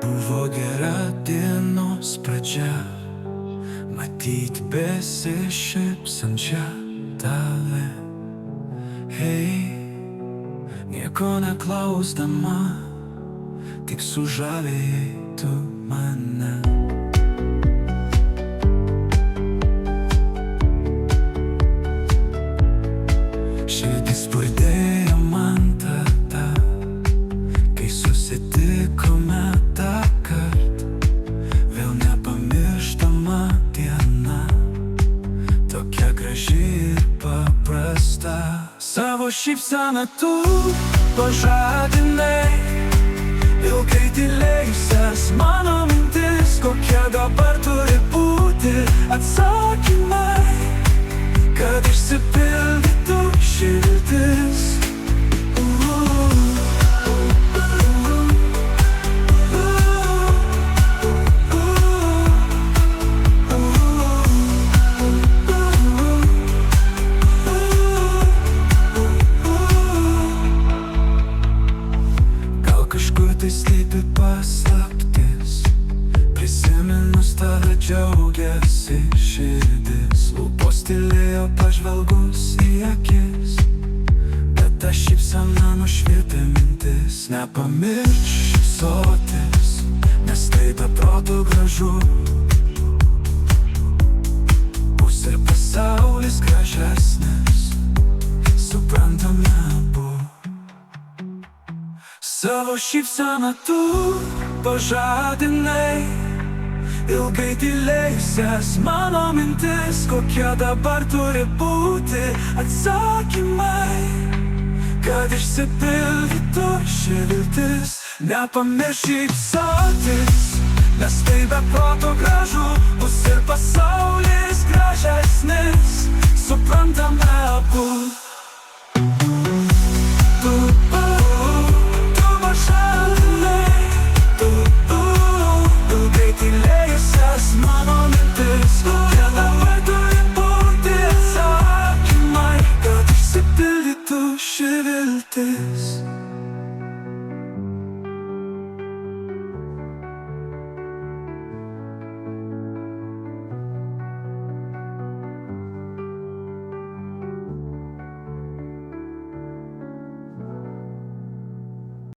Buvo gera dienos pradžia, matyt besišypsančią tave. Hei, nieko neklausdama, tik sužavėjai tu mane. Širdis pradėjo man tada, kai susitikome tąkart. Vėl nepamirštama diena, tokia graži ir paprasta. Savo šypseną tu pažadinai, ilgai tylėjusias mano mintis, kokia dabar turi būti atsakymai, kad išsipildytų širdis. Gal kažkur tai slypi paslaptis, prisiminus tave džiaugiasi širdis. Lūpos tylėjo pažvelgus į akis, bet ta šypsena nušvietė mintis. Nepamiršk šypsotis, nes tai be proto gražu. Bus ir pasaulis gražesnis, suprantame abu. Savo šypseną tu pažadinai, ilgai tylėjusias mano mintis, kokia dabar turi būti atsakymai, kad išsipildytų širdis. Nepamiršk šypsotis, nes tai be proto gražu. Bus ir pasaulis